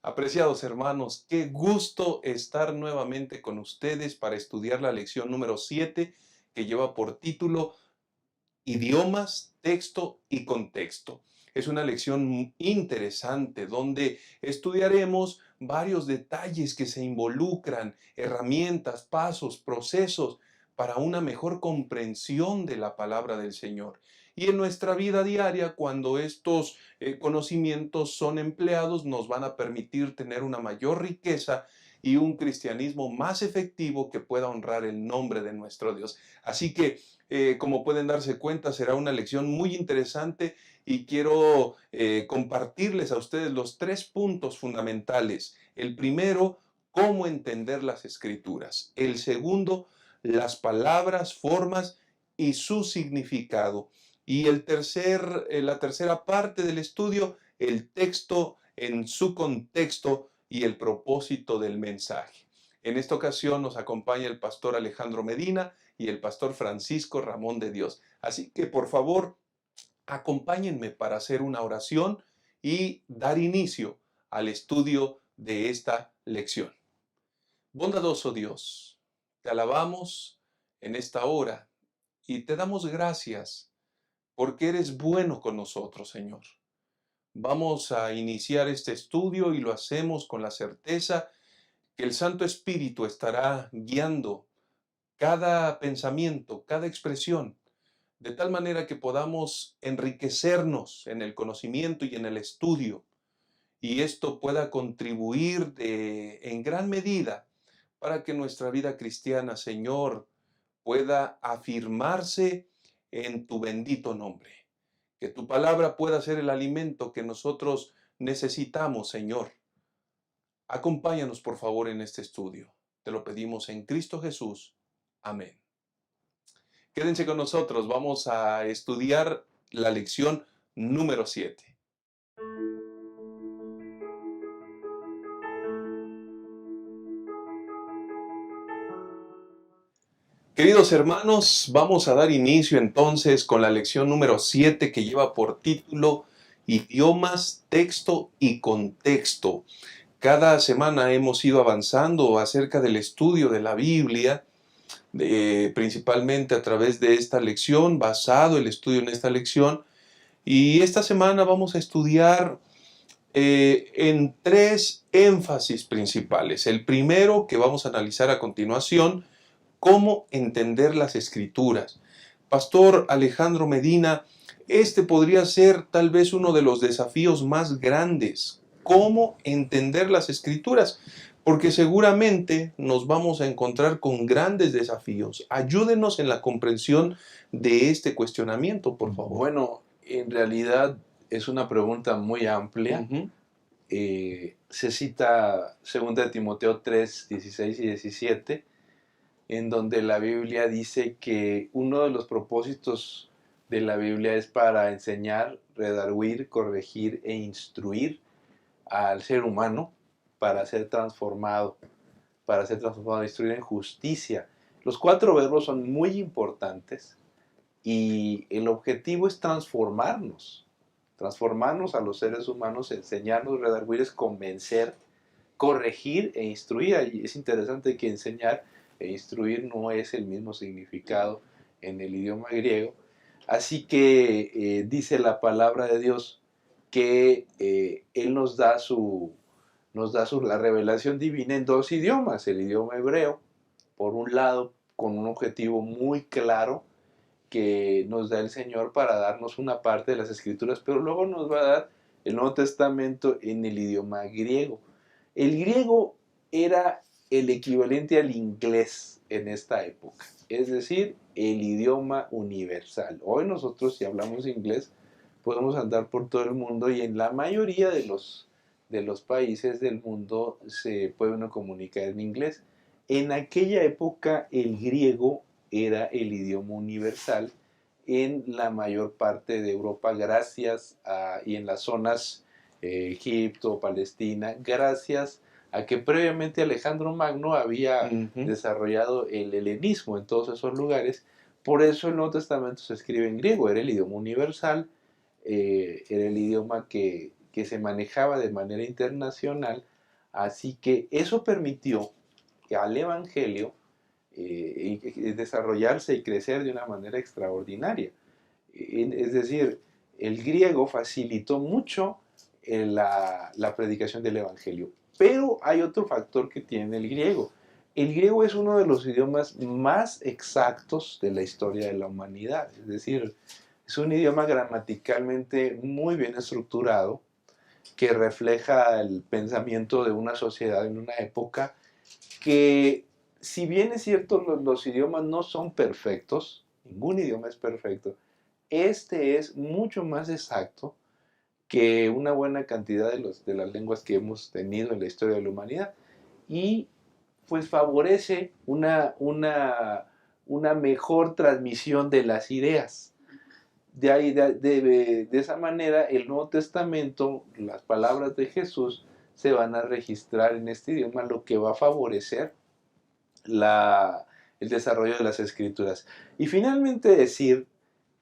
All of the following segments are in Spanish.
Apreciados hermanos, qué gusto estar nuevamente con ustedes para estudiar la lección número 7 que lleva por título Idiomas, texto y contexto. Es una lección interesante donde estudiaremos varios detalles que se involucran, herramientas, pasos, procesos para una mejor comprensión de la palabra del Señor. Y en nuestra vida diaria, cuando estos conocimientos son empleados, nos van a permitir tener una mayor riqueza y un cristianismo más efectivo que pueda honrar el nombre de nuestro Dios. Así que como pueden darse cuenta, será una lección muy interesante y quiero compartirles a ustedes los 3 puntos fundamentales. El primero, cómo entender las escrituras. El segundo, las palabras, formas y su significado. Y la tercera parte del estudio, el texto en su contexto y el propósito del mensaje. En esta ocasión nos acompaña el pastor Alejandro Medina y el pastor Francisco Ramón de Dios. Así que por favor, acompáñenme para hacer una oración y dar inicio al estudio de esta lección. Bondadoso Dios, te alabamos en esta hora y te damos gracias porque eres bueno con nosotros, Señor. Vamos a iniciar este estudio y lo hacemos con la certeza que el Santo Espíritu estará guiando cada pensamiento, cada expresión, de tal manera que podamos enriquecernos en el conocimiento y en el estudio, y esto pueda contribuir en gran medida para que nuestra vida cristiana, Señor, pueda afirmarse en tu bendito nombre. Que tu palabra pueda ser el alimento que nosotros necesitamos, Señor. Acompáñanos, por favor, en este estudio. Te lo pedimos en Cristo Jesús. Amén. Quédense con nosotros, vamos a estudiar la lección número 7. Queridos hermanos, vamos a dar inicio entonces con la lección número 7 que lleva por título Idiomas, texto y contexto. Cada semana hemos ido avanzando acerca del estudio de la Biblia, principalmente a través de esta lección, basado el estudio en esta lección. Y esta semana vamos a estudiar en 3 énfasis principales. El primero que vamos a analizar a continuación, cómo entender las escrituras. Pastor Alejandro Medina, este podría ser tal vez uno de los desafíos más grandes, cómo entender las escrituras, porque seguramente nos vamos a encontrar con grandes desafíos. Ayúdenos en la comprensión de este cuestionamiento, por favor. Bueno, en realidad es una pregunta muy amplia. Ujú. Se cita 2 Timoteo 3, 16 y 17, en donde la Biblia dice que uno de los propósitos de la Biblia es para enseñar, redarguir, corregir e instruir al ser humano para ser transformado, instruir en justicia. Los 4 verbos son muy importantes y el objetivo es transformarnos a los seres humanos, enseñarnos, redarguir es convencer, corregir e instruir. Y es interesante que enseñar e instruir no es el mismo significado en el idioma griego. Así que dice la palabra de Dios que Él la revelación divina en 2 idiomas. El idioma hebreo, por un lado, con un objetivo muy claro que nos da el Señor para darnos una parte de las Escrituras, pero luego nos va a dar el Nuevo Testamento en el idioma griego. El griego era el equivalente al inglés en esta época, es decir, el idioma universal. Hoy nosotros, si hablamos inglés, podemos andar por todo el mundo y en la mayoría de los países del mundo se puede uno comunicar en inglés. En aquella época el griego era el idioma universal en la mayor parte de Europa y en las zonas Egipto, Palestina, gracias a que previamente Alejandro Magno había Ujú. desarrollado el helenismo en todos esos lugares. Por eso el Nuevo Testamento se escribe en griego, era el idioma universal, era el idioma que se manejaba de manera internacional Así que eso permitió que al Evangelio desarrollarse y crecer de una manera extraordinaria. Es decir, el griego facilitó mucho la predicación del Evangelio. Pero hay otro factor que tiene el griego. El griego es uno de los idiomas más exactos de la historia de la humanidad. Es decir, es un idioma gramaticalmente muy bien estructurado que refleja el pensamiento de una sociedad en una época que, si bien es cierto, los idiomas no son perfectos, ningún idioma es perfecto, este es mucho más exacto que una buena cantidad de las lenguas que hemos tenido en la historia de la humanidad y pues favorece una mejor transmisión de las ideas. De, ahí, de esa manera, el Nuevo Testamento, las palabras de Jesús, se van a registrar en este idioma, lo que va a favorecer la, el desarrollo de las escrituras. Y finalmente decir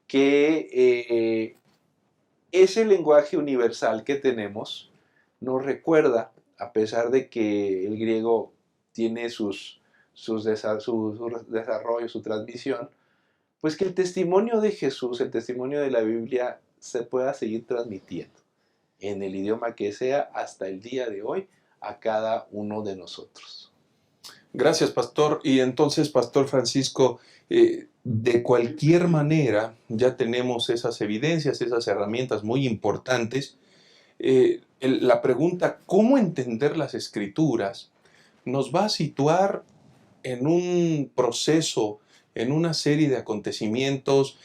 que ese lenguaje universal que tenemos nos recuerda, a pesar de que el griego tiene su desarrollo, su transmisión, pues que el testimonio de Jesús, el testimonio de la Biblia, se pueda seguir transmitiendo en el idioma que sea hasta el día de hoy a cada uno de nosotros. Gracias, pastor. Y entonces, pastor Francisco, de cualquier manera, ya tenemos esas evidencias, esas herramientas muy importantes. La pregunta, ¿cómo entender las escrituras? Nos va a situar en un proceso, en una serie de acontecimientos.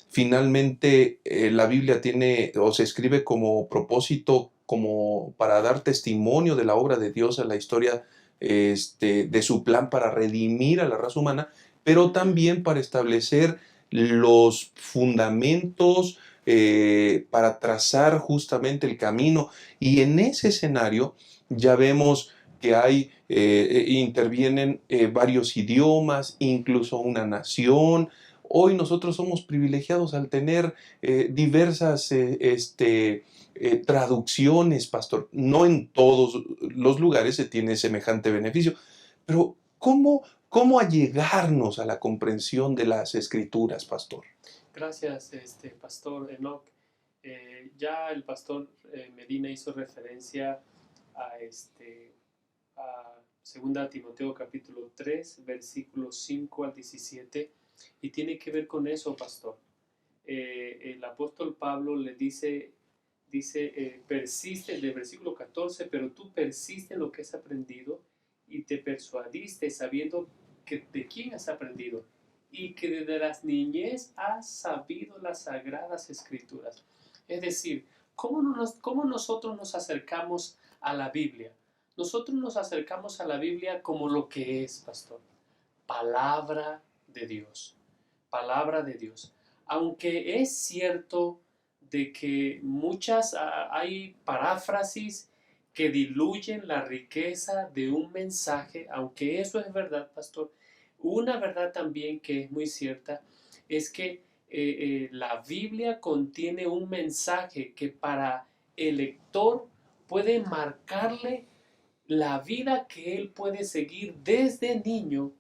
Finalmente, la Biblia tiene o se escribe como propósito, como para dar testimonio de la obra de Dios en la historia, de su plan para redimir a la raza humana, pero también para establecer los fundamentos, para trazar justamente el camino. Y en ese escenario ya vemos que intervienen varios idiomas, incluso una nación. Hoy nosotros somos privilegiados al tener diversas traducciones, pastor. No en todos los lugares se tiene semejante beneficio, pero ¿cómo allegarnos a la comprensión de las escrituras, pastor? Gracias, pastor Enoch. Ya el pastor Medina hizo referencia a, a 2 Timoteo capítulo 3, versículos 5 al 17, y tiene que ver con eso, pastor. El apóstol Pablo le dice persiste, del versículo 14, pero tú persiste en lo que has aprendido y te persuadiste sabiendo que de quién has aprendido y que desde las niñez has sabido las sagradas escrituras. Es decir, ¿cómo nosotros nos acercamos a la Biblia? Nosotros nos acercamos a la Biblia como lo que es, pastor. Palabra de Dios. Palabra de Dios. Aunque es cierto de que hay paráfrasis que diluyen la riqueza de un mensaje, aunque eso es verdad, pastor, una verdad también que es muy cierta es que la Biblia contiene un mensaje que para el lector puede marcarle la vida que él puede seguir desde niño,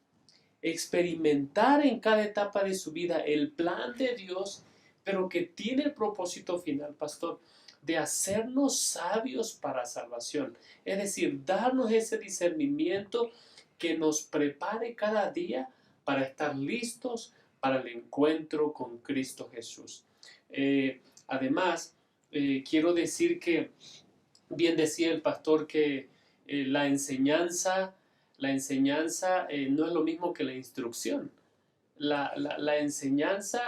experimentar en cada etapa de su vida el plan de Dios, pero que tiene el propósito final, pastor, de hacernos sabios para salvación. Es decir, darnos ese discernimiento que nos prepare cada día para estar listos para el encuentro con Cristo Jesús. Además, quiero decir que, bien decía el pastor, que la enseñanza no es lo mismo que la instrucción. La enseñanza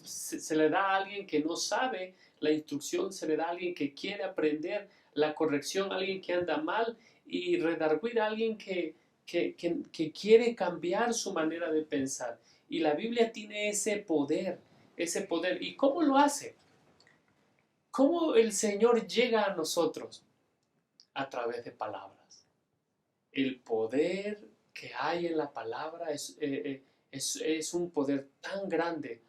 se le da a alguien que no sabe, la instrucción se le da a alguien que quiere aprender, la corrección a alguien que anda mal y redarguir a alguien que quiere cambiar su manera de pensar. Y la Biblia tiene ese poder, ese poder. ¿Y cómo lo hace? ¿Cómo el Señor llega a nosotros? A través de palabras. El poder que hay en la palabra es un poder tan grande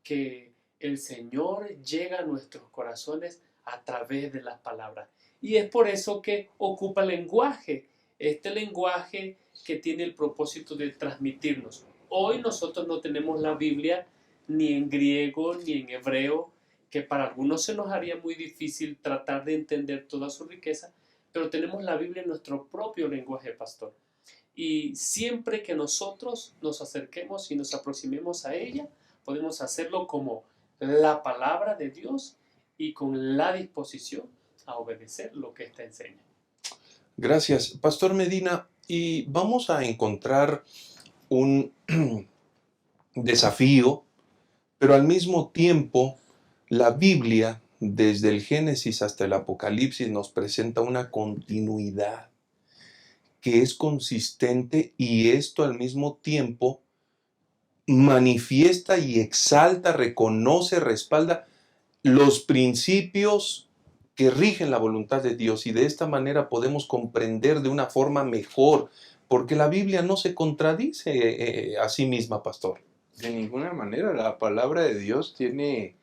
que el Señor llega a nuestros corazones a través de las palabras. Y es por eso que ocupa lenguaje, este lenguaje que tiene el propósito de transmitirnos. Hoy nosotros no tenemos la Biblia ni en griego ni en hebreo, que para algunos se nos haría muy difícil tratar de entender toda su riqueza, pero tenemos la Biblia en nuestro propio lenguaje, pastor. Y siempre que nosotros nos acerquemos y nos aproximemos a ella, podemos hacerlo como la palabra de Dios y con la disposición a obedecer lo que ésta enseña. Gracias, Pastor Medina. Y vamos a encontrar un desafío, pero al mismo tiempo la Biblia, desde el Génesis hasta el Apocalipsis, nos presenta una continuidad que es consistente, y esto al mismo tiempo manifiesta y exalta, reconoce, respalda los principios que rigen la voluntad de Dios, y de esta manera podemos comprender de una forma mejor, porque la Biblia no se contradice a sí misma, pastor. De ninguna manera, la palabra de Dios tiene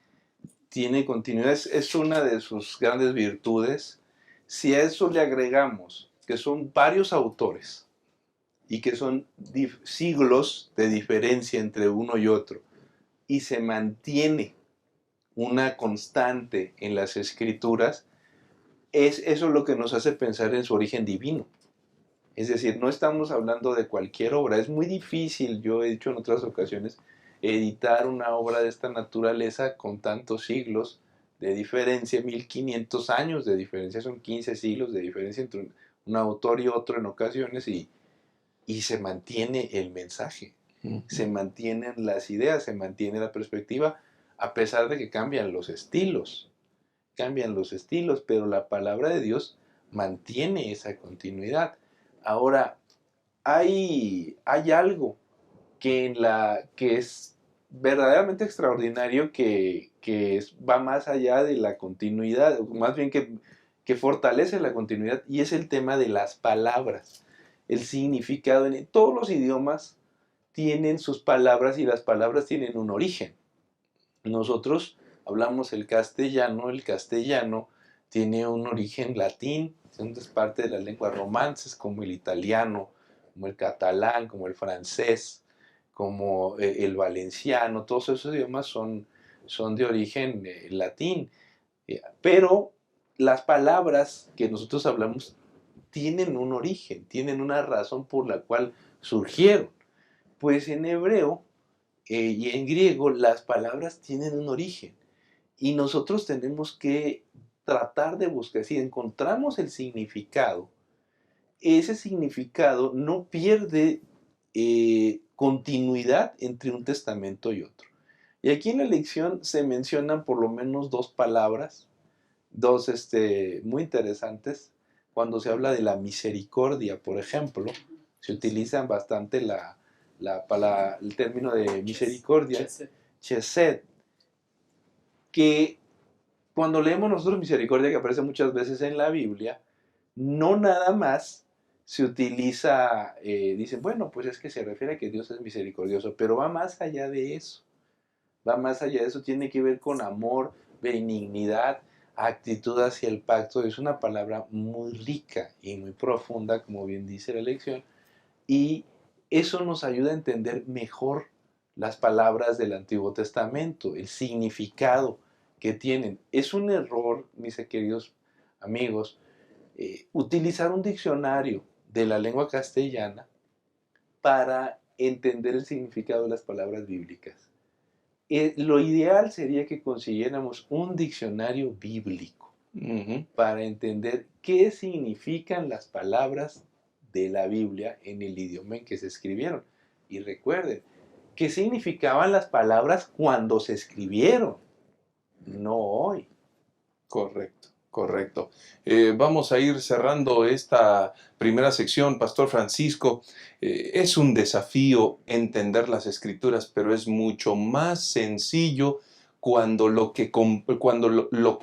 continuidad, es una de sus grandes virtudes. Si a eso le agregamos que son varios autores y que son siglos de diferencia entre uno y otro, y se mantiene una constante en las escrituras, es eso lo que nos hace pensar en su origen divino. Es decir, no estamos hablando de cualquier obra. Es muy difícil, yo he dicho en otras ocasiones, editar una obra de esta naturaleza con tantos siglos de diferencia, 1500 años de diferencia, son 15 siglos de diferencia entre un autor y otro en ocasiones, y se mantiene el mensaje, se mantienen las ideas, se mantiene la perspectiva, a pesar de que cambian los estilos, pero la palabra de Dios mantiene esa continuidad. Ahora, hay algo que es verdaderamente extraordinario, que va más allá de la continuidad, más bien que fortalece la continuidad, y es el tema de las palabras. El significado en todos los idiomas tienen sus palabras, y las palabras tienen un origen. Nosotros hablamos el castellano tiene un origen latín, es parte de las lenguas romances, como el italiano, como el catalán, como el francés, como el valenciano. Todos esos idiomas son de origen latín, pero las palabras que nosotros hablamos tienen un origen, tienen una razón por la cual surgieron. Pues en hebreo y en griego las palabras tienen un origen, y nosotros tenemos que tratar de buscar, si encontramos el significado, ese significado no pierde continuidad entre un testamento y otro. Y aquí en la lección se mencionan por lo menos dos palabras, dos muy interesantes. Cuando se habla de la misericordia, por ejemplo, se utilizan bastante el término de misericordia, chesed, que cuando leemos nosotros misericordia, que aparece muchas veces en la Biblia, no nada más se utiliza, dicen, bueno, pues es que se refiere a que Dios es misericordioso, pero va más allá de eso. Va más allá de eso, tiene que ver con amor, benignidad, actitud hacia el pacto. Es una palabra muy rica y muy profunda, como bien dice la lección, y eso nos ayuda a entender mejor las palabras del Antiguo Testamento, el significado que tienen. Es un error, mis queridos amigos, utilizar un diccionario de la lengua castellana para entender el significado de las palabras bíblicas. Lo ideal sería que consiguiéramos un diccionario bíblico para entender qué significan las palabras de la Biblia en el idioma en que se escribieron. Y recuerden, ¿qué significaban las palabras cuando se escribieron? No hoy. Correcto, correcto. Vamos a ir cerrando esta primera sección, Pastor Francisco. Es un desafío entender las Escrituras, pero es mucho más sencillo cuando lo que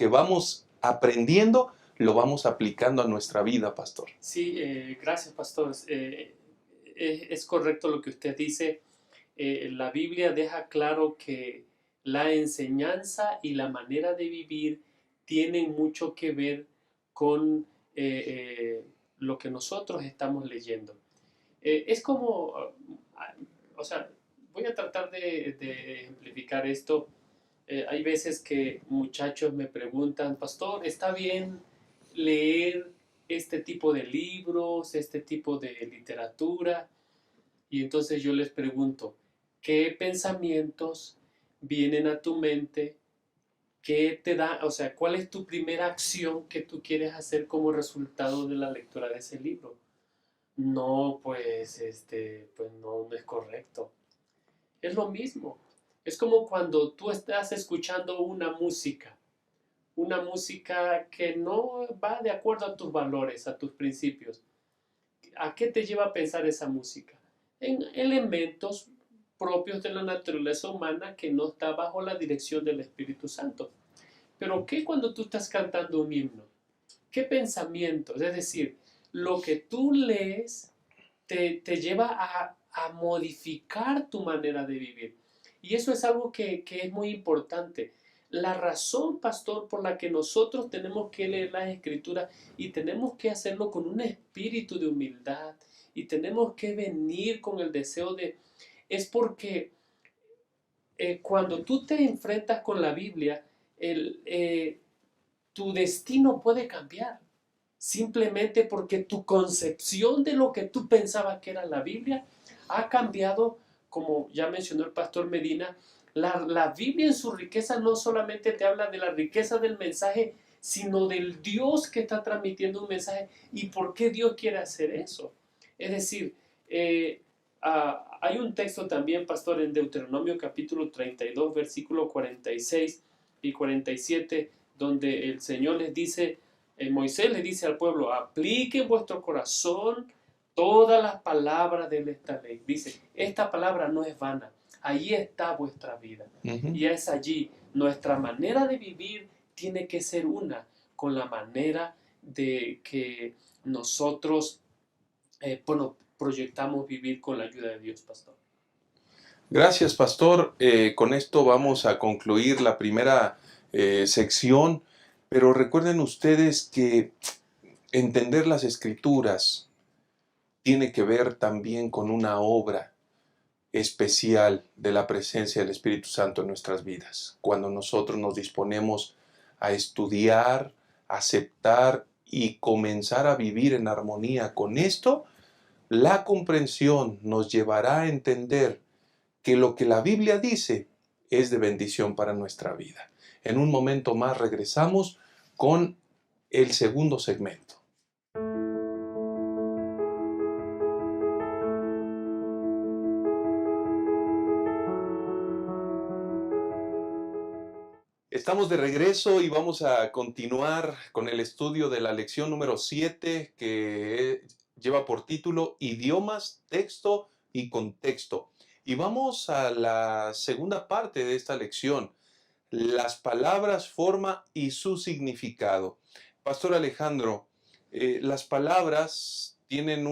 vamos aprendiendo lo vamos aplicando a nuestra vida, Pastor. Sí, gracias, pastor. Es correcto lo que usted dice. La Biblia deja claro que la enseñanza y la manera de vivir tienen mucho que ver con lo que nosotros estamos leyendo. Es como, o sea, voy a tratar de ejemplificar esto. Hay veces que muchachos me preguntan, pastor, ¿está bien leer este tipo de libros, este tipo de literatura? Y entonces yo les pregunto, ¿qué pensamientos vienen a tu mente? ¿Qué te da, o sea, cuál es tu primera acción que tú quieres hacer como resultado de la lectura de ese libro? No, pues, pues no es correcto. Es lo mismo. Es como cuando tú estás escuchando una música que no va de acuerdo a tus valores, a tus principios. ¿A qué te lleva a pensar esa música? En elementos propios de la naturaleza humana que no está bajo la dirección del Espíritu Santo. Pero ¿qué cuando tú estás cantando un himno? ¿Qué pensamientos? Es decir, lo que tú lees te lleva a modificar tu manera de vivir. Y eso es algo que es muy importante. La razón, pastor, por la que nosotros tenemos que leer las escrituras y tenemos que hacerlo con un espíritu de humildad y tenemos que venir con el deseo de... es porque cuando tú te enfrentas con la Biblia, tu destino puede cambiar. Simplemente porque tu concepción de lo que tú pensabas que era la Biblia ha cambiado, como ya mencionó el pastor Medina. La Biblia en su riqueza no solamente te habla de la riqueza del mensaje, sino del Dios que está transmitiendo un mensaje y por qué Dios quiere hacer eso. Es decir, hay un texto también, pastor, en Deuteronomio capítulo 32, versículo 46 y 47, donde el Señor les dice, Moisés le dice al pueblo, aplique en vuestro corazón todas las palabras de esta ley. Dice, esta palabra no es vana, ahí está vuestra vida. Y es allí, nuestra manera de vivir tiene que ser una con la manera de que nosotros proyectamos vivir con la ayuda de Dios, pastor. Gracias, pastor. Con esto vamos a concluir la primera sección, pero recuerden ustedes que entender las escrituras tiene que ver también con una obra especial de la presencia del Espíritu Santo en nuestras vidas. Cuando nosotros nos disponemos a estudiar, aceptar y comenzar a vivir en armonía con esto, la comprensión nos llevará a entender que lo que la Biblia dice es de bendición para nuestra vida. En un momento más regresamos con el segundo segmento. Estamos de regreso y vamos a continuar con el estudio de la lección número 7 que lleva por título Idiomas, Texto y Contexto. Y vamos a la segunda parte de esta lección, las palabras, forma y su significado. Pastor Alejandro, las palabras tienen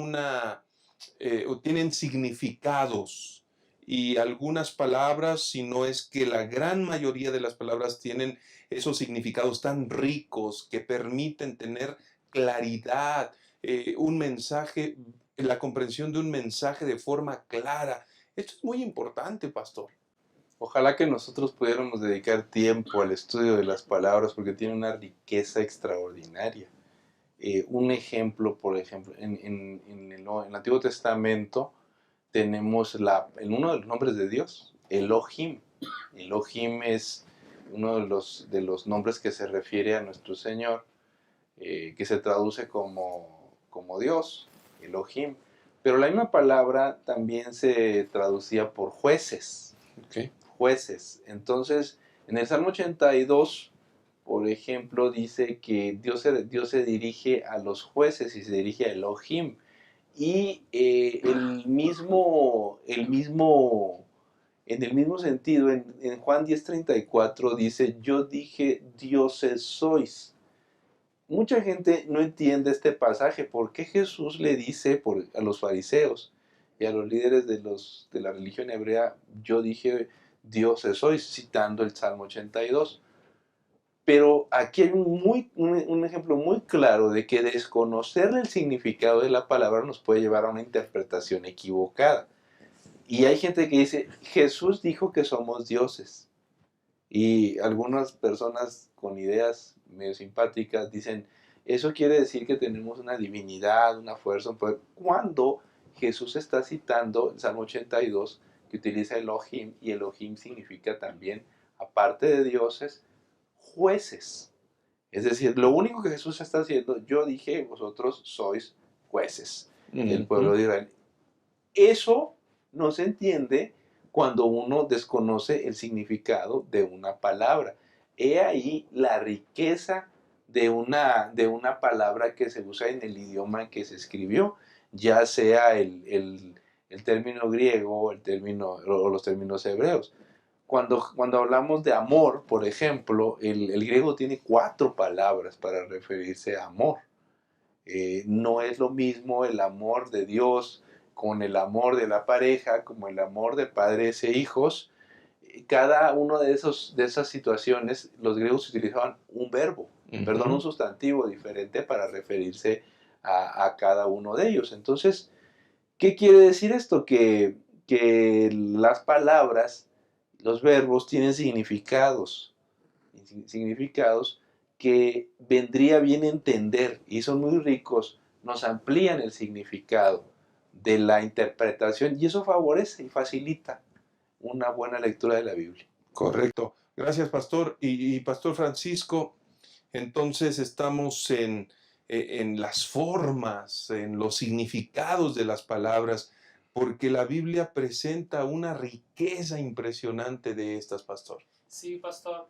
tienen significados y algunas palabras, si no es que la gran mayoría de las palabras tienen esos significados tan ricos que permiten tener claridad, un mensaje, la comprensión de un mensaje de forma clara. Esto es muy importante, pastor. Ojalá que nosotros pudiéramos dedicar tiempo al estudio de las palabras porque tiene una riqueza extraordinaria. Un ejemplo, por ejemplo, en el Antiguo Testamento tenemos en uno de los nombres de Dios, Elohim. Elohim es uno de los nombres que se refiere a nuestro Señor, que se traduce como Dios, Elohim. Pero la misma palabra también se traducía por jueces. Okay. Jueces. Entonces, en el Salmo 82, por ejemplo, dice que Dios se dirige a los jueces y se dirige a Elohim. Y en el mismo sentido, en Juan 10:34 dice, yo dije, dioses sois. Mucha gente no entiende este pasaje. ¿Por qué Jesús le dice a los fariseos y a los líderes de la religión hebrea, yo dije, dioses sois, citando el Salmo 82? Pero aquí hay un ejemplo muy claro de que desconocer el significado de la palabra nos puede llevar a una interpretación equivocada. Y hay gente que dice, Jesús dijo que somos dioses. Y algunas personas con ideas medio simpáticas dicen, eso quiere decir que tenemos una divinidad, una fuerza, un poder. Cuando Jesús está citando el Salmo 82, que utiliza Elohim, y Elohim significa también, aparte de dioses, jueces. Es decir, lo único que Jesús está haciendo, yo dije, vosotros sois jueces del pueblo de Israel. Eso no se entiende cuando uno desconoce el significado de una palabra. He ahí la riqueza de una palabra que se usa en el idioma en que se escribió, ya sea el término griego o los términos hebreos. Cuando hablamos de amor, por ejemplo, el griego tiene 4 palabras para referirse a amor. No es lo mismo el amor de Dios con el amor de la pareja, como el amor de padres e hijos. Cada una de esas situaciones, los griegos utilizaban un verbo, un sustantivo diferente para referirse a cada uno de ellos. Entonces, ¿qué quiere decir esto? Que las palabras, los verbos tienen significados que vendría bien entender y son muy ricos, nos amplían el significado de la interpretación y eso favorece y facilita una buena lectura de la Biblia. Correcto. Gracias, pastor. Y Pastor Francisco, entonces estamos en las formas, en los significados de las palabras, porque la Biblia presenta una riqueza impresionante de estas, pastor. Sí, pastor.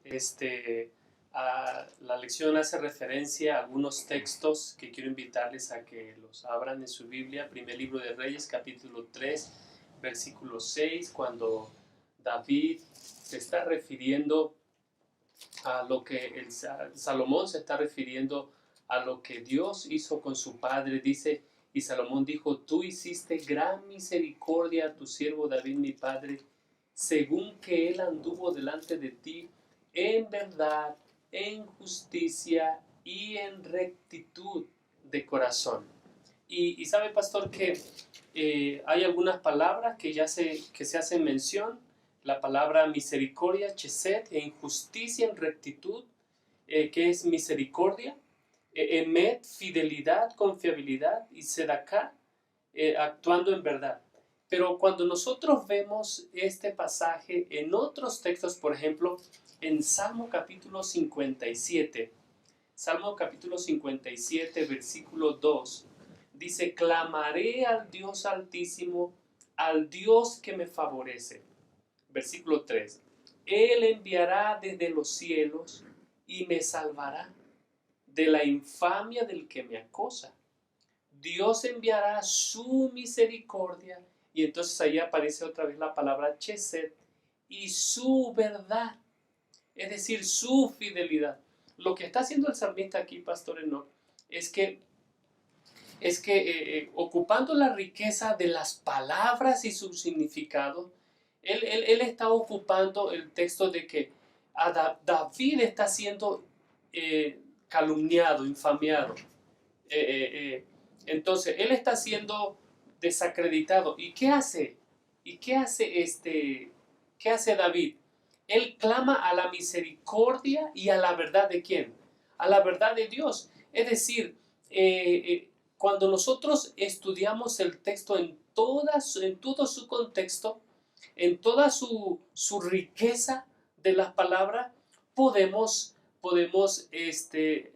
La lección hace referencia a algunos textos que quiero invitarles a que los abran en su Biblia. Primer libro de Reyes, capítulo 3, versículo 6, cuando David se está refiriendo a lo que Salomón se está refiriendo a lo que Dios hizo con su padre. Dice, y Salomón dijo, tú hiciste gran misericordia a tu siervo David mi padre, según que él anduvo delante de ti en verdad, en justicia y en rectitud de corazón. Y sabe, pastor, que hay algunas palabras que se hacen mención. La palabra misericordia, chesed, en justicia, en rectitud, que es misericordia. Emet, fidelidad, confiabilidad, y sedaká, actuando en verdad. Pero cuando nosotros vemos este pasaje en otros textos, por ejemplo, en Salmo capítulo 57, versículo 2, dice, clamaré al Dios altísimo, al Dios que me favorece. Versículo 3, Él enviará desde los cielos y me salvará de la infamia del que me acosa. Dios enviará su misericordia, y entonces ahí aparece otra vez la palabra chesed, y su verdad, es decir, su fidelidad. Lo que está haciendo el salmista aquí, Pastor Enoch, es que ocupando la riqueza de las palabras y su significado, él está ocupando el texto de que David está siendo calumniado, infamiado. Entonces, él está siendo desacreditado. ¿Y qué hace? ¿Qué hace David? Él clama a la misericordia y a la verdad de ¿quién? A la verdad de Dios. Es decir, cuando nosotros estudiamos el texto en todo su contexto, en toda su riqueza de las palabras, podemos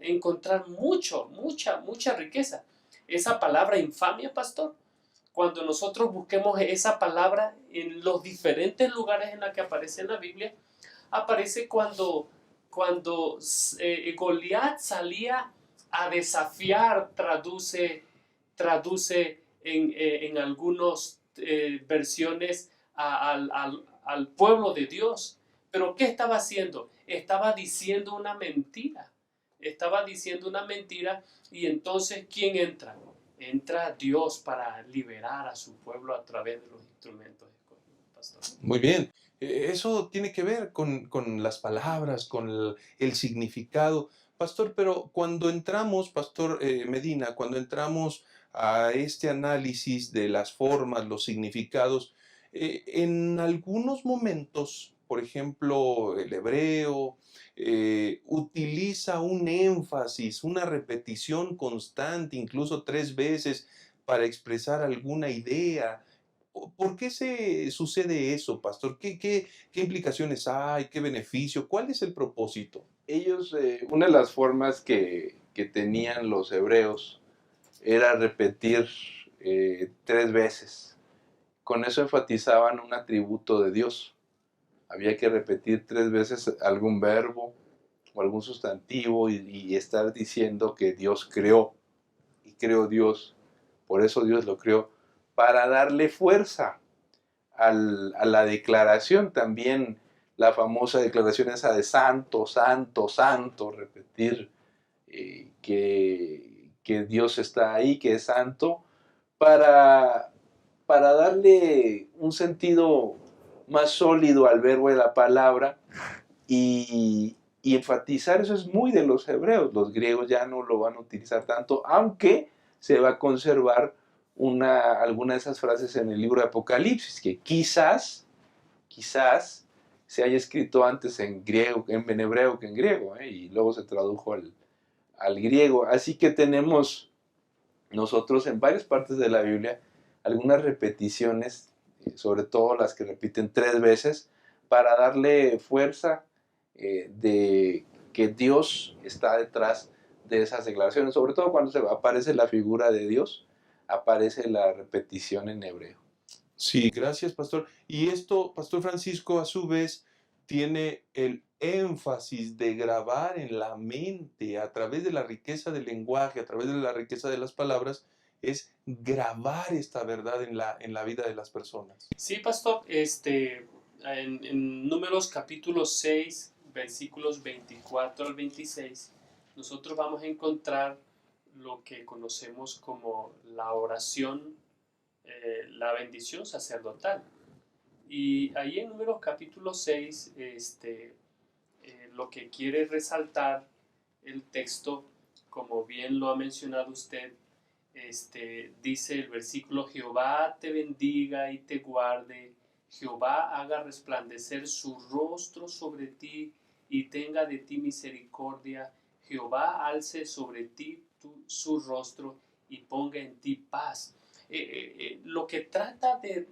encontrar mucha riqueza. Esa palabra infamia, pastor, cuando nosotros busquemos esa palabra en los diferentes lugares en los que aparece en la Biblia, aparece cuando Goliat salía a desafiar, traduce en algunas versiones al pueblo de Dios. Pero ¿qué estaba haciendo? Estaba diciendo una mentira. Y entonces ¿quién entra? Entra Dios para liberar a su pueblo a través de los instrumentos escogidos, pastor. Muy bien. Eso tiene que ver con las palabras, con el significado. Pastor, pero cuando entramos, Pastor Medina, cuando entramos a este análisis de las formas, los significados, en algunos momentos, por ejemplo, el hebreo, utiliza un énfasis, una repetición constante, incluso 3 veces, para expresar alguna idea. ¿Por qué se sucede eso, pastor? ¿Qué implicaciones hay? ¿Qué beneficio? ¿Cuál es el propósito? Ellos, una de las formas que tenían los hebreos era repetir 3 veces. Con eso enfatizaban un atributo de Dios. Había que repetir 3 veces algún verbo o algún sustantivo y estar diciendo que Dios creó y creó Dios. Por eso Dios lo creó, para darle fuerza a la declaración. También la famosa declaración esa de santo, santo, santo, repetir que Dios está ahí, que es santo, para, para darle un sentido más sólido al verbo de la palabra y enfatizar. Eso es muy de los hebreos. Los griegos ya no lo van a utilizar tanto, aunque se va a conservar alguna de esas frases en el libro de Apocalipsis, que quizás se haya escrito antes en griego, en hebreo que en griego, y luego se tradujo al griego. Así que tenemos nosotros en varias partes de la Biblia algunas repeticiones, sobre todo las que repiten 3 veces, para darle fuerza de que Dios está detrás de esas declaraciones. Sobre todo cuando aparece la figura de Dios, aparece la repetición en hebreo. Sí, gracias, pastor. Y esto, Pastor Francisco, a su vez, tiene el énfasis de grabar en la mente a través de la riqueza del lenguaje, a través de la riqueza de las palabras, es grabar esta verdad en la vida de las personas. Sí, pastor, en Números capítulo 6, versículos 24 al 26, nosotros vamos a encontrar lo que conocemos como la oración, la bendición sacerdotal. Y ahí en Números capítulo 6, lo que quiere resaltar el texto, como bien lo ha mencionado usted, dice el versículo: Jehová te bendiga y te guarde, Jehová haga resplandecer su rostro sobre ti y tenga de ti misericordia, Jehová alce sobre ti su rostro y ponga en ti paz. Lo que trata de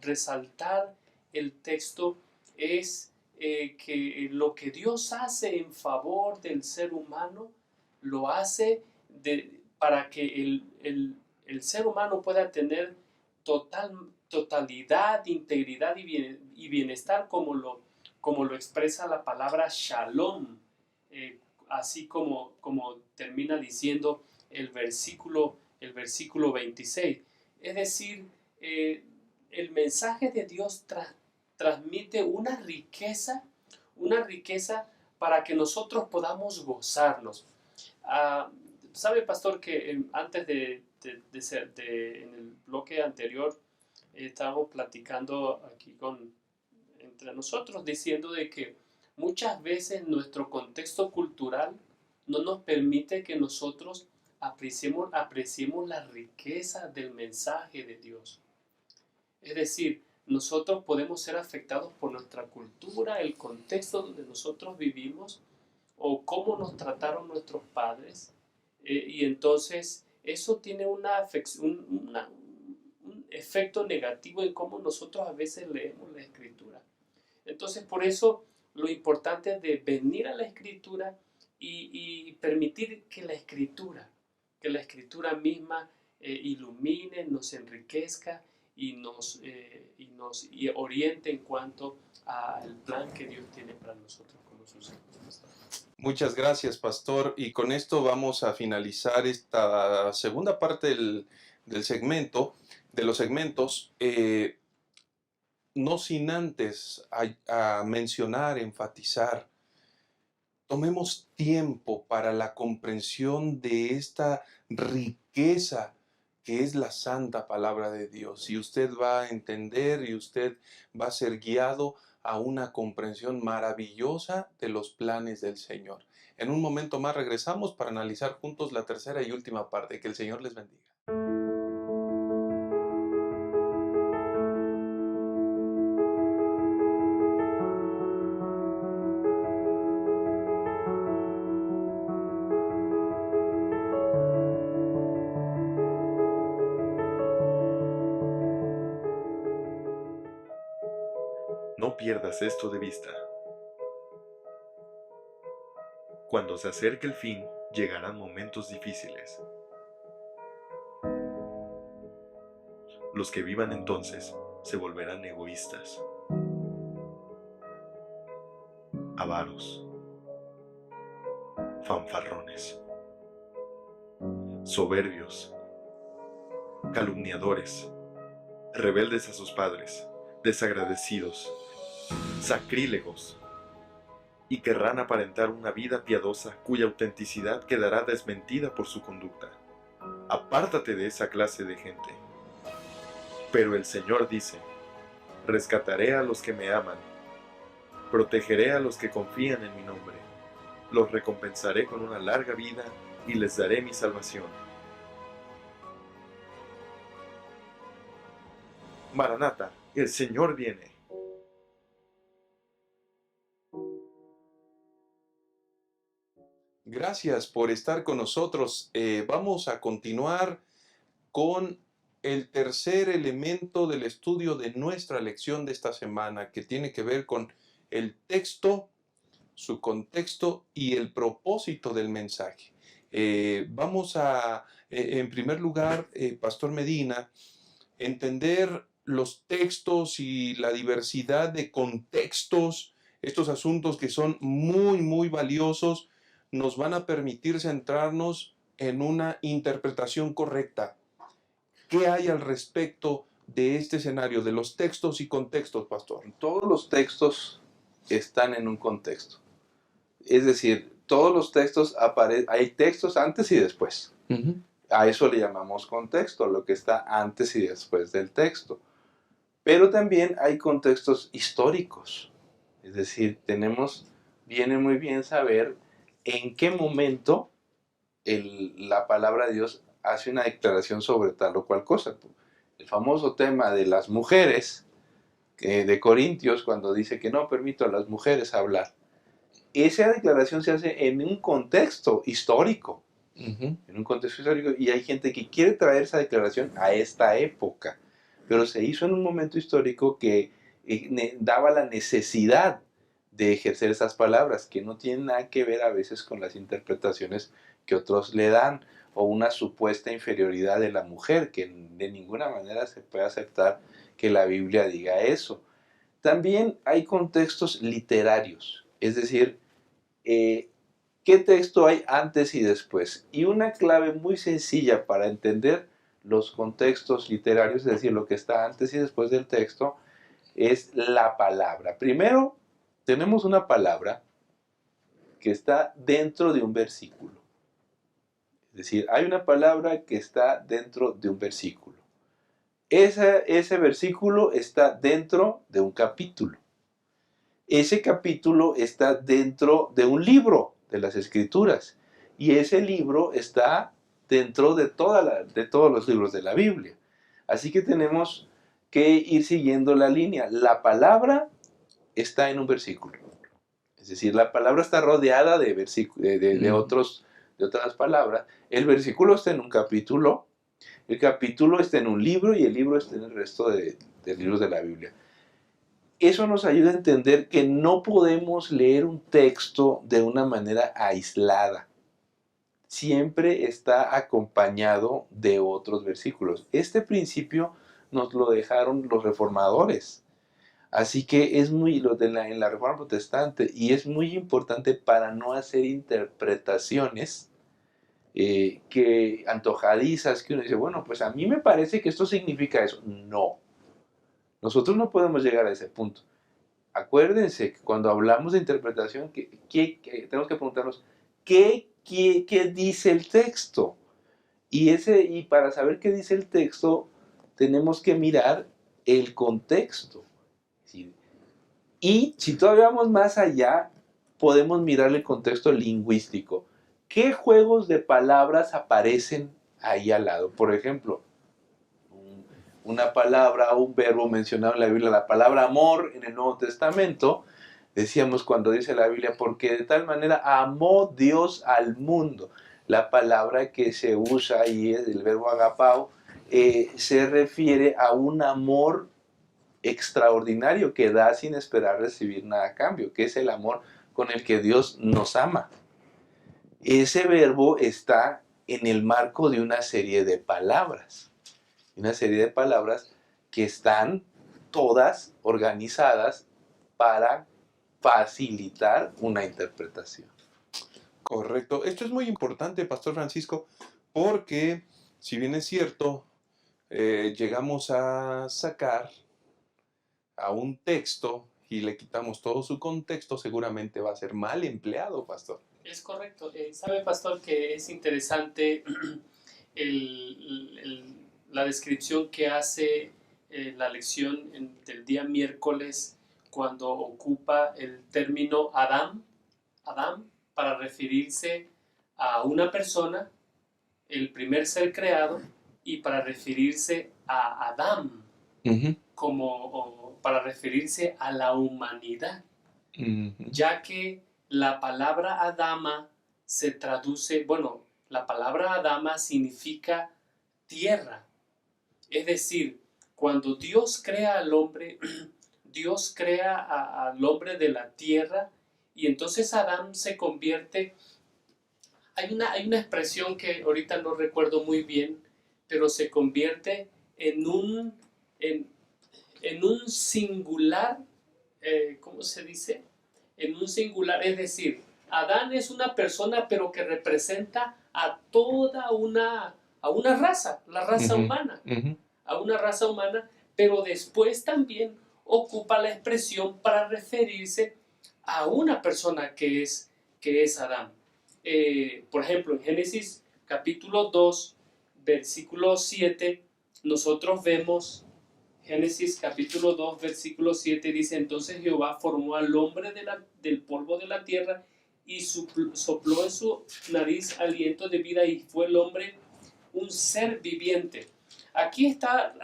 resaltar el texto es que lo que Dios hace en favor del ser humano, lo hace para que el ser humano pueda tener totalidad, integridad y bienestar, como lo expresa la palabra shalom, así como termina diciendo el versículo 26. Es decir, el mensaje de Dios transmite una riqueza para que nosotros podamos gozarnos. Ah, ¿Sabe, pastor, que antes en el bloque anterior estábamos platicando aquí entre nosotros, diciendo de que muchas veces nuestro contexto cultural no nos permite que nosotros apreciemos la riqueza del mensaje de Dios? Es decir, nosotros podemos ser afectados por nuestra cultura, el contexto donde nosotros vivimos, o cómo nos trataron nuestros padres, y entonces eso tiene un efecto negativo en cómo nosotros a veces leemos la escritura. Entonces, por eso lo importante es de venir a la escritura y permitir que la escritura misma ilumine, nos enriquezca y oriente en cuanto al plan que Dios tiene para nosotros como sus hijos. Muchas gracias, pastor. Y con esto vamos a finalizar esta segunda parte del segmento, de los segmentos. No sin antes a mencionar, enfatizar, tomemos tiempo para la comprensión de esta riqueza que es la santa palabra de Dios. Y usted va a entender y usted va a ser guiado a una comprensión maravillosa de los planes del Señor. En un momento más regresamos para analizar juntos la tercera y última parte. Que el Señor les bendiga. No pierdas esto de vista. Cuando se acerque el fin, llegarán momentos difíciles. Los que vivan entonces se volverán egoístas, avaros, fanfarrones, soberbios, calumniadores, rebeldes a sus padres, desagradecidos, sacrílegos, y querrán aparentar una vida piadosa cuya autenticidad quedará desmentida por su conducta. Apártate de esa clase de gente. Pero el Señor dice: rescataré a los que me aman, protegeré a los que confían en mi nombre, los recompensaré con una larga vida y les daré mi salvación. Maranata, el Señor viene. Gracias por estar con nosotros. Vamos a continuar con el tercer elemento del estudio de nuestra lección de esta semana, que tiene que ver con el texto, su contexto y el propósito del mensaje. Vamos a, en primer lugar, Pastor Medina, entender los textos y la diversidad de contextos, estos asuntos que son muy, muy valiosos, nos van a permitir centrarnos en una interpretación correcta. ¿Qué hay al respecto de este escenario, de los textos y contextos, pastor? Todos los textos están en un contexto. Es decir, todos los textos hay textos antes y después. A eso le llamamos contexto, lo que está antes y después del texto. Pero también hay contextos históricos. Es decir, viene muy bien saber en qué momento la palabra de Dios hace una declaración sobre tal o cual cosa. El famoso tema de las mujeres, de Corintios, cuando dice que no permito a las mujeres hablar. Esa declaración se hace en un contexto histórico. En un contexto histórico, y hay gente que quiere traer esa declaración a esta época, pero se hizo en un momento histórico que daba la necesidad de ejercer esas palabras, que no tienen nada que ver a veces con las interpretaciones que otros le dan, o una supuesta inferioridad de la mujer, que de ninguna manera se puede aceptar que la Biblia diga eso. También hay contextos literarios, es decir, ¿qué texto hay antes y después? Y una clave muy sencilla para entender los contextos literarios, es decir, lo que está antes y después del texto, es la palabra. Primero, tenemos una palabra que está dentro de un versículo. Es decir, hay una palabra que está dentro de un versículo. Ese versículo está dentro de un capítulo. Ese capítulo está dentro de un libro de las Escrituras. Y ese libro está dentro de todos los libros de la Biblia. Así que tenemos que ir siguiendo la línea. La palabra está en un versículo. Es decir, la palabra está rodeada de otras palabras. El versículo está en un capítulo, el capítulo está en un libro y el libro está en el resto de libros de la Biblia. Eso nos ayuda a entender que no podemos leer un texto de una manera aislada. Siempre está acompañado de otros versículos. Este principio nos lo dejaron los reformadores. Así que es en la Reforma Protestante, y es muy importante para no hacer interpretaciones que antojadizas, que uno dice, bueno, pues a mí me parece que esto significa eso. No, nosotros no podemos llegar a ese punto. Acuérdense que cuando hablamos de interpretación, tenemos que preguntarnos, ¿qué dice el texto? Y para saber qué dice el texto, tenemos que mirar el contexto. ¿Sí? Y si todavía vamos más allá, podemos mirar el contexto lingüístico. ¿Qué juegos de palabras aparecen ahí al lado? Por ejemplo, una palabra o un verbo mencionado en la Biblia, la palabra amor en el Nuevo Testamento, decíamos cuando dice la Biblia, porque de tal manera amó Dios al mundo. La palabra que se usa ahí, el verbo agapao, se refiere a un amor extraordinario que da sin esperar recibir nada a cambio, que es el amor con el que Dios nos ama. Ese verbo está en el marco de una serie de palabras que están todas organizadas para facilitar una interpretación. Correcto. Esto es muy importante, Pastor Francisco, porque si bien es cierto, llegamos a sacar a un texto y le quitamos todo su contexto, seguramente va a ser mal empleado, Pastor. Es correcto. ¿Sabe, pastor, que es interesante la descripción que hace la lección del día miércoles cuando ocupa el término Adán para referirse a una persona, el primer ser creado, y para referirse a Adán, para referirse a la humanidad, ya que la palabra Adama se traduce, la palabra Adama significa tierra, es decir, cuando Dios crea al hombre, Dios crea al hombre de la tierra, y entonces Adán se convierte, hay una expresión que ahorita no recuerdo muy bien, pero se convierte en un singular, ¿cómo se dice? En un singular, es decir, Adán es una persona pero que representa a toda una raza, la raza humana, a una raza humana, pero después también ocupa la expresión para referirse a una persona que es Adán. Por ejemplo, en Génesis capítulo 2, versículo 7, nosotros vemos, Génesis capítulo 2, versículo 7 dice: entonces Jehová formó al hombre del polvo de la tierra y sopló en su nariz aliento de vida, y fue el hombre un ser viviente. Aquí está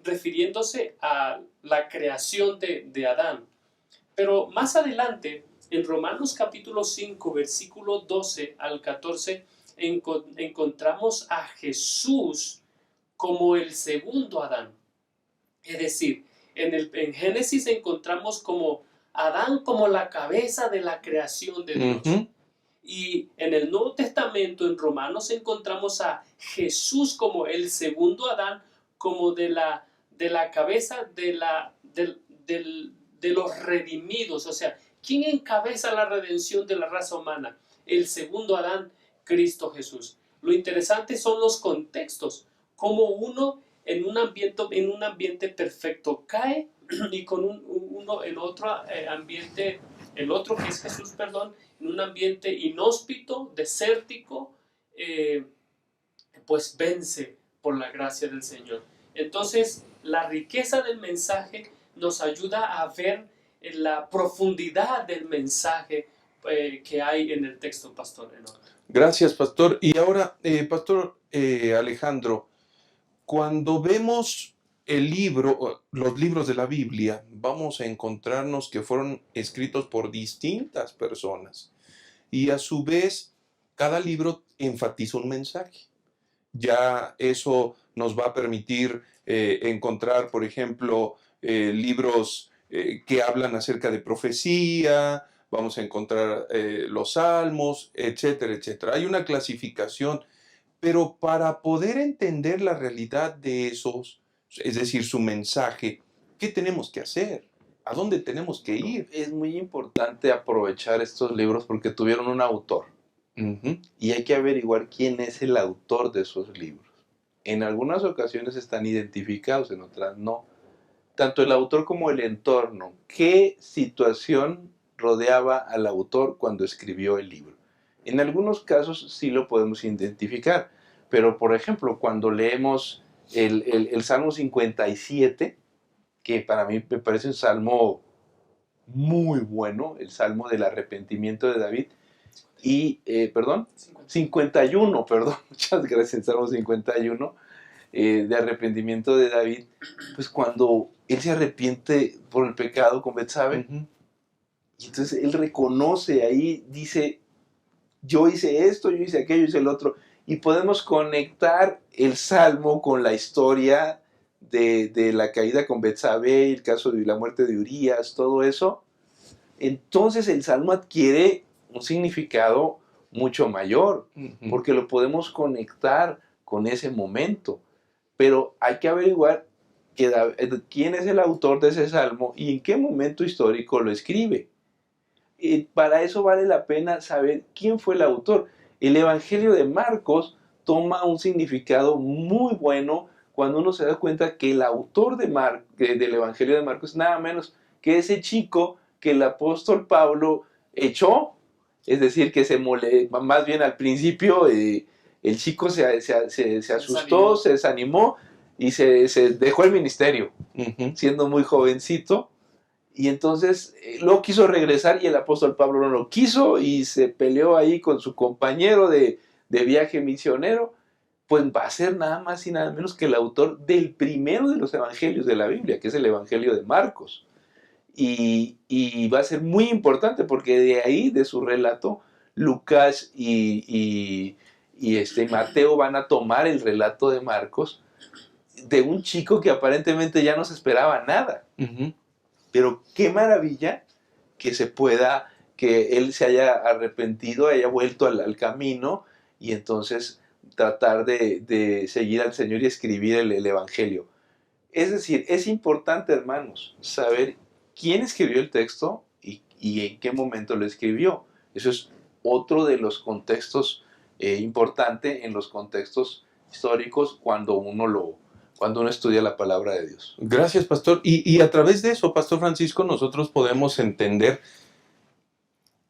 refiriéndose a la creación de Adán. Pero más adelante, en Romanos capítulo 5, versículo 12 al 14, encontramos a Jesús como el segundo Adán. Es decir, en Génesis encontramos como Adán como la cabeza de la creación de Dios. Y en el Nuevo Testamento, en Romanos, encontramos a Jesús como el segundo Adán, como de la cabeza de los redimidos. O sea, ¿quién encabeza la redención de la raza humana? El segundo Adán, Cristo Jesús. Lo interesante son los contextos, como uno en un ambiente perfecto cae, y con uno en otro ambiente, el otro que es Jesús, perdón, en un ambiente inhóspito, desértico, pues vence por la gracia del Señor. Entonces, la riqueza del mensaje nos ayuda a ver la profundidad del mensaje que hay en el texto, Pastor Enoch. Gracias, Pastor. Y ahora, Pastor Alejandro, cuando vemos los libros de la Biblia, vamos a encontrarnos que fueron escritos por distintas personas. Y a su vez, cada libro enfatiza un mensaje. Ya eso nos va a permitir encontrar, por ejemplo, libros que hablan acerca de profecía, vamos a encontrar los salmos, etcétera, etcétera. Hay una clasificación, pero para poder entender la realidad de esos, es decir, su mensaje, ¿qué tenemos que hacer? ¿A dónde tenemos que ir? Es muy importante aprovechar estos libros porque tuvieron un autor. Y hay que averiguar quién es el autor de esos libros. En algunas ocasiones están identificados, en otras no. Tanto el autor como el entorno. ¿Qué situación rodeaba al autor cuando escribió el libro? En algunos casos sí lo podemos identificar. Pero, por ejemplo, cuando leemos el Salmo 57, que para mí me parece un salmo muy bueno, el salmo del arrepentimiento de David, y, perdón, 51, perdón, muchas gracias, Salmo 51, de arrepentimiento de David, pues cuando él se arrepiente por el pecado con Betsabe, Ujú. y entonces él reconoce ahí, dice, yo hice esto, yo hice aquello, hice el otro, y podemos conectar el salmo con la historia de la caída con Betsabe, el caso de la muerte de Urías, todo eso. Entonces el salmo adquiere un significado mucho mayor, Ujú. porque lo podemos conectar con ese momento. Pero hay que averiguar quién es el autor de ese salmo y en qué momento histórico lo escribe. Y para eso vale la pena saber quién fue el autor. El Evangelio de Marcos toma un significado muy bueno cuando uno se da cuenta que el autor del Evangelio de Marcos es nada menos que ese chico que el apóstol Pablo echó. Es decir, que más bien al principio el chico se asustó, desanimó. se desanimó y se dejó el ministerio, Ujú. siendo muy jovencito. Y entonces luego quiso regresar y el apóstol Pablo no lo quiso y se peleó ahí con su compañero de viaje misionero. Pues va a ser nada más y nada menos que el autor del primero de los evangelios de la Biblia, que es el Evangelio de Marcos. Y va a ser muy importante porque de ahí, de su relato, Lucas y Mateo van a tomar el relato de Marcos de un chico que aparentemente ya no se esperaba nada. Ujú. Pero qué maravilla que él se haya arrepentido, haya vuelto al camino y entonces tratar de seguir al Señor y escribir el Evangelio. Es decir, es importante, hermanos, saber quién escribió el texto y en qué momento lo escribió. Eso es otro de los contextos importante en los contextos históricos cuando uno estudia la palabra de Dios. Gracias, pastor. Y a través de eso, Pastor Francisco, nosotros podemos entender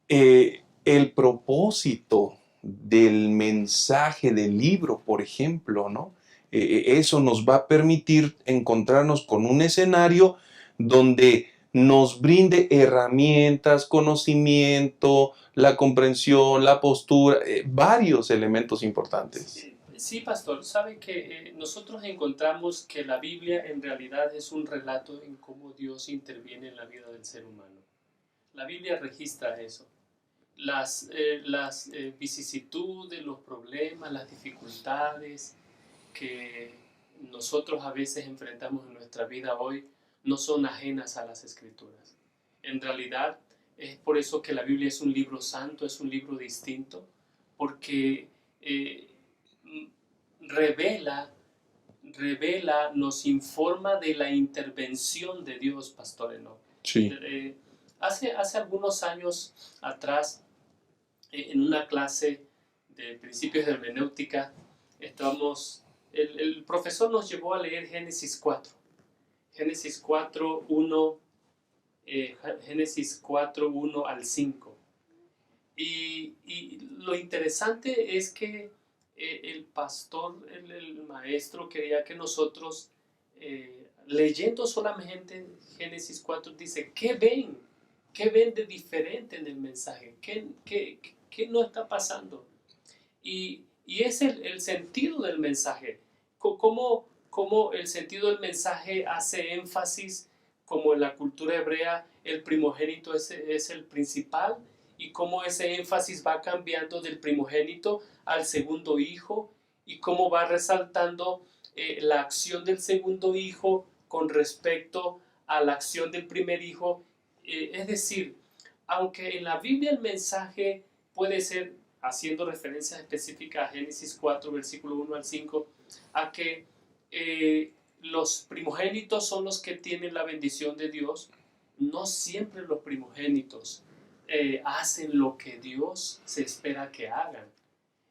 el propósito del mensaje del libro, por ejemplo, ¿no? Eso nos va a permitir encontrarnos con un escenario donde nos brinde herramientas, conocimiento, la comprensión, la postura, varios elementos importantes. Sí, pastor, sabe que nosotros encontramos que la Biblia en realidad es un relato en cómo Dios interviene en la vida del ser humano. La Biblia registra eso. Las vicisitudes, los problemas, las dificultades que nosotros a veces enfrentamos en nuestra vida hoy no son ajenas a las Escrituras. En realidad es por eso que la Biblia es un libro santo, es un libro distinto, porque revela, nos informa de la intervención de Dios, Pastor Enoch. Sí. Hace algunos años atrás, en una clase de principios de hermenéutica, el profesor nos llevó a leer Génesis 4. Génesis 4, 1, Génesis 4, 1 al 5. Y lo interesante es que el pastor, el maestro, quería que nosotros, leyendo solamente Génesis 4, dice, ¿qué ven? ¿Qué ven de diferente en el mensaje? ¿Qué no está pasando? Y es el sentido del mensaje. ¿Cómo el sentido del mensaje hace énfasis, como en la cultura hebrea el primogénito es el principal, y cómo ese énfasis va cambiando del primogénito al segundo hijo, y cómo va resaltando la acción del segundo hijo con respecto a la acción del primer hijo? Es decir, aunque en la Biblia el mensaje puede ser, haciendo referencia específica a Génesis 4, versículo 1 al 5, a que los primogénitos son los que tienen la bendición de Dios, no siempre los primogénitos hacen lo que Dios se espera que hagan.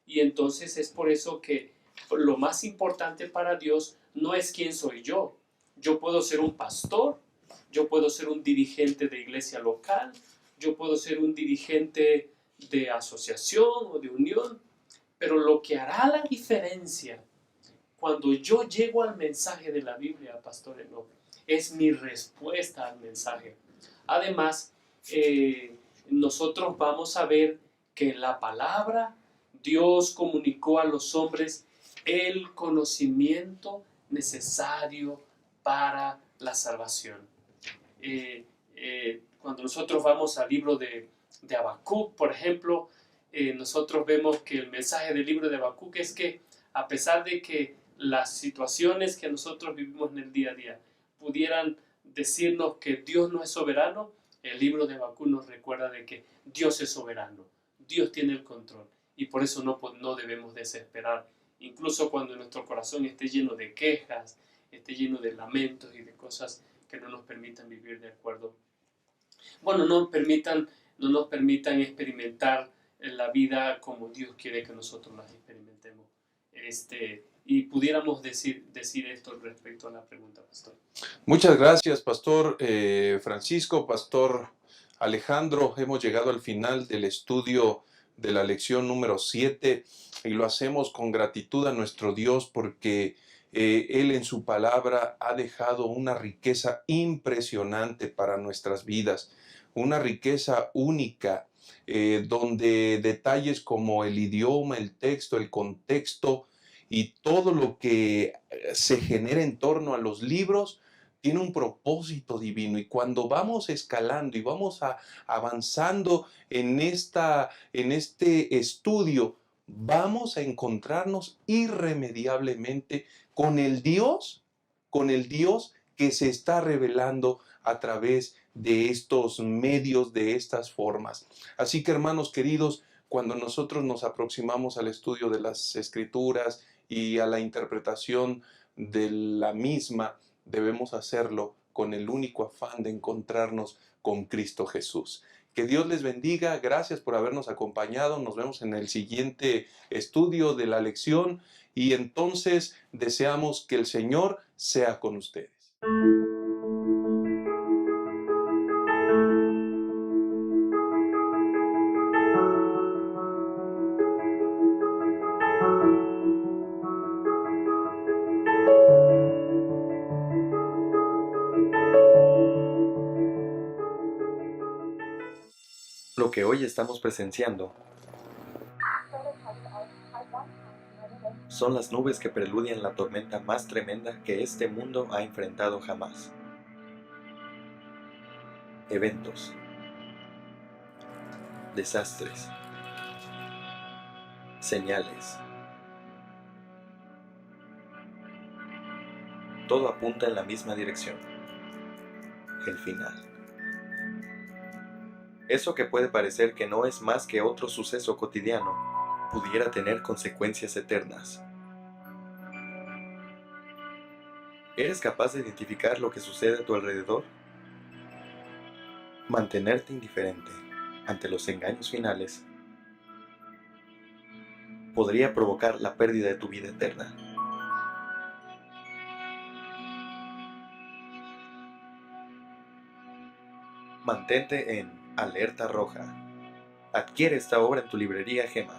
Y entonces es por eso que lo más importante para Dios no es quién soy yo. Yo puedo ser un pastor, yo puedo ser un dirigente de iglesia local, yo puedo ser un dirigente de asociación o de unión, Pero lo que hará la diferencia cuando yo llego al mensaje de la Biblia, Pastor Enoch, es mi respuesta al mensaje. Además, nosotros vamos a ver que en la palabra Dios comunicó a los hombres el conocimiento necesario para la salvación. Cuando nosotros vamos al libro de Habacuc, por ejemplo, nosotros vemos que el mensaje del libro de Habacuc es que a pesar de que las situaciones que nosotros vivimos en el día a día pudieran decirnos que Dios no es soberano, el libro de Habacuc nos recuerda de que Dios es soberano, Dios tiene el control y por eso no debemos desesperar, incluso cuando nuestro corazón esté lleno de quejas, esté lleno de lamentos y de cosas que no nos permitan vivir de acuerdo. Bueno, no nos permitan experimentar la vida como Dios quiere que nosotros las experimentemos. Y pudiéramos decir esto respecto a la pregunta, Pastor. Muchas gracias, Pastor Francisco, Pastor Alejandro. Hemos llegado al final del estudio de la lección número 7 y lo hacemos con gratitud a nuestro Dios porque Él en su palabra ha dejado una riqueza impresionante para nuestras vidas, una riqueza única, donde detalles como el idioma, el texto, el contexto y todo lo que se genera en torno a los libros tiene un propósito divino, y cuando vamos escalando y vamos avanzando en este estudio, vamos a encontrarnos irremediablemente con el Dios que se está revelando a través de estos medios, de estas formas. Así que, hermanos queridos, cuando nosotros nos aproximamos al estudio de las Escrituras y a la interpretación de la misma, debemos hacerlo con el único afán de encontrarnos con Cristo Jesús. Que Dios les bendiga, gracias por habernos acompañado, nos vemos en el siguiente estudio de la lección y entonces deseamos que el Señor sea con ustedes. Lo que hoy estamos presenciando son las nubes que preludian la tormenta más tremenda que este mundo ha enfrentado jamás. Eventos, desastres, señales. Todo apunta en la misma dirección. El final. Eso que puede parecer que no es más que otro suceso cotidiano, pudiera tener consecuencias eternas. ¿Eres capaz de identificar lo que sucede a tu alrededor? Mantenerte indiferente ante los engaños finales podría provocar la pérdida de tu vida eterna. Mantente en alerta roja. Adquiere esta obra en tu librería Gema.